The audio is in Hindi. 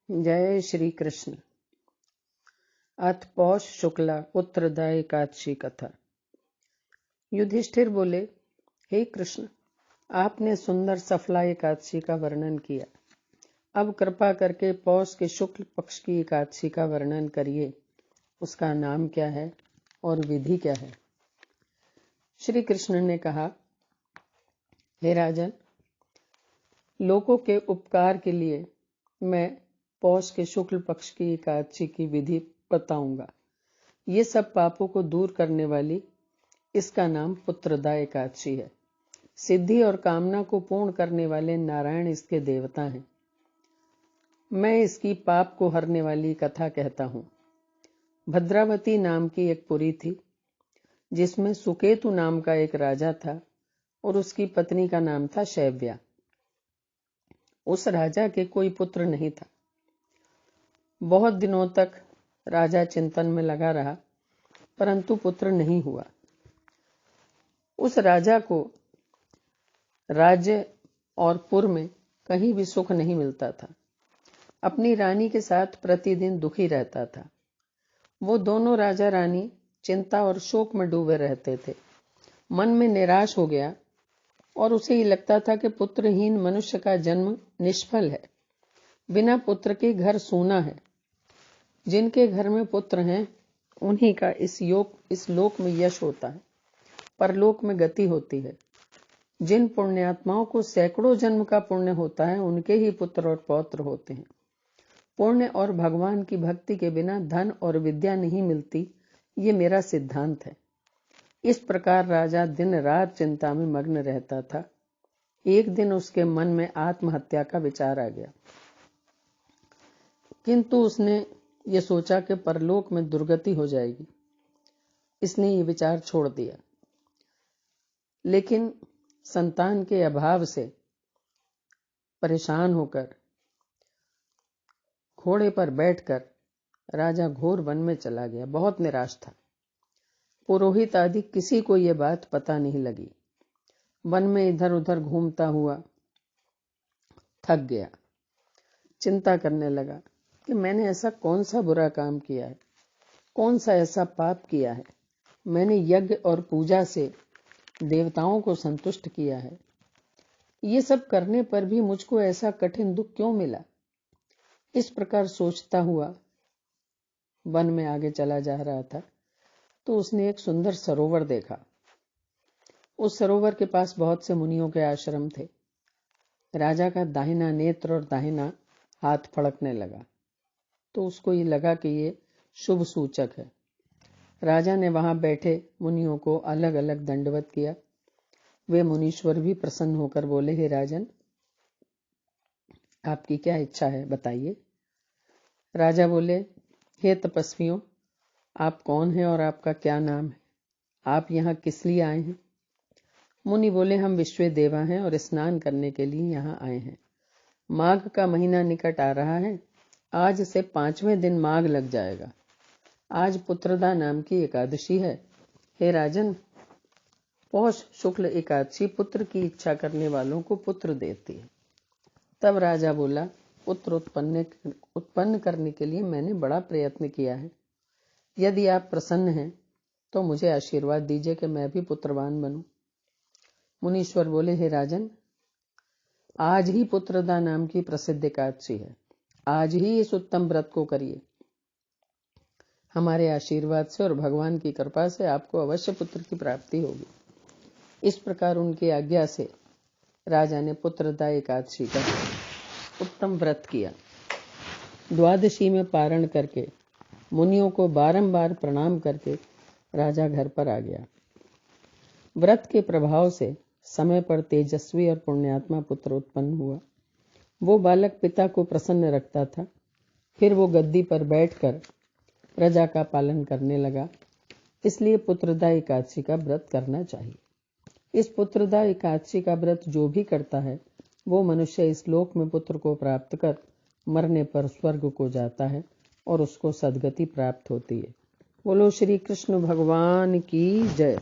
जय श्री कृष्ण। अथ पौष शुक्ला उत्तरदा एकादशी कथा। युधिष्ठिर बोले, हे कृष्ण, आपने सुंदर सफला एकादशी का वर्णन किया। अब कृपा करके पौष के शुक्ल पक्ष की एकादशी का वर्णन करिए। उसका नाम क्या है और विधि क्या है? श्री कृष्ण ने कहा, हे राजन, लोगों के उपकार के लिए मैं पौष के शुक्ल पक्ष की एकादशी की विधि बताऊंगा। ये सब पापों को दूर करने वाली इसका नाम पुत्रदा एकादशी है। सिद्धि और कामना को पूर्ण करने वाले नारायण इसके देवता हैं। मैं इसकी पाप को हरने वाली कथा कहता हूँ। भद्रावती नाम की एक पुरी थी, जिसमें सुकेतु नाम का एक राजा था और उसकी पत्नी का नाम था शैव्या। उस राजा के कोई पुत्र नहीं था। बहुत दिनों तक राजा चिंतन में लगा रहा, परंतु पुत्र नहीं हुआ। उस राजा को राज्य और पुर में कहीं भी सुख नहीं मिलता था। अपनी रानी के साथ प्रतिदिन दुखी रहता था। वो दोनों राजा रानी चिंता और शोक में डूबे रहते थे। मन में निराश हो गया और उसे ये लगता था कि पुत्रहीन मनुष्य का जन्म निष्फल है। बिना पुत्र के घर सूना है। जिनके घर में पुत्र हैं, उन्हीं का इस लोक में यश होता है, परलोक में गति होती है। जिन पुण्यात्माओं को सैकड़ों जन्म का पुण्य होता है, उनके ही पुत्र और पौत्र होते हैं। पुण्य और भगवान की भक्ति के बिना धन और विद्या नहीं मिलती, ये मेरा सिद्धांत है। इस प्रकार राजा दिन रात चिंता में मग्न रहता था। एक दिन उसके मन में आत्महत्या का विचार आ गया, किंतु उसने ये सोचा कि परलोक में दुर्गति हो जाएगी, इसने ये विचार छोड़ दिया। लेकिन संतान के अभाव से परेशान होकर घोड़े पर बैठकर राजा घोर वन में चला गया। बहुत निराश था। पुरोहित आदि किसी को यह बात पता नहीं लगी। वन में इधर उधर घूमता हुआ थक गया। चिंता करने लगा कि मैंने ऐसा कौन सा बुरा काम किया है, कौन सा ऐसा पाप किया है। मैंने यज्ञ और पूजा से देवताओं को संतुष्ट किया है। ये सब करने पर भी मुझको ऐसा कठिन दुख क्यों मिला? इस प्रकार सोचता हुआ वन में आगे चला जा रहा था, तो उसने एक सुंदर सरोवर देखा। उस सरोवर के पास बहुत से मुनियों के आश्रम थे। राजा का दाहिना नेत्र और दाहिना हाथ फड़कने लगा, तो उसको ये लगा कि ये शुभ सूचक है। राजा ने वहां बैठे मुनियों को अलग अलग दंडवत किया। वे मुनीश्वर भी प्रसन्न होकर बोले, हे राजन, आपकी क्या इच्छा है, बताइए। राजा बोले, हे तपस्वियों, आप कौन हैं और आपका क्या नाम है? आप यहाँ किस लिए आए हैं? मुनि बोले, हम विश्व देवा हैं और स्नान करने के लिए यहाँ आए हैं। माघ का महीना निकट आ रहा है। आज से 5वें दिन माघ लग जाएगा। आज पुत्रदा नाम की एकादशी है। हे राजन, पौष शुक्ल एकादशी पुत्र की इच्छा करने वालों को पुत्र देती है। तब राजा बोला, पुत्र उत्पन्न करने के लिए मैंने बड़ा प्रयत्न किया है। यदि आप प्रसन्न हैं तो मुझे आशीर्वाद दीजिए कि मैं भी पुत्रवान बनूं। मुनीश्वर बोले, हे राजन, आज ही पुत्रदा नाम की प्रसिद्ध एकादशी है। आज ही इस उत्तम व्रत को करिए। हमारे आशीर्वाद से और भगवान की कृपा से आपको अवश्य पुत्र की प्राप्ति होगी। इस प्रकार उनकी आज्ञा से राजा ने पुत्रदा एकादशी का उत्तम व्रत किया। द्वादशी में पारण करके मुनियों को बारंबार प्रणाम करके राजा घर पर आ गया। व्रत के प्रभाव से समय पर तेजस्वी और पुण्यात्मा पुत्र उत्पन्न हुआ। वो बालक पिता को प्रसन्न रखता था। फिर वो गद्दी पर बैठकर प्रजा का पालन करने लगा। इसलिए पुत्रदा एकादशी का व्रत करना चाहिए। इस पुत्रदा एकादशी का व्रत जो भी करता है, वो मनुष्य इस लोक में पुत्र को प्राप्त कर मरने पर स्वर्ग को जाता है और उसको सद्गति प्राप्त होती है। बोलो श्री कृष्ण भगवान की जय।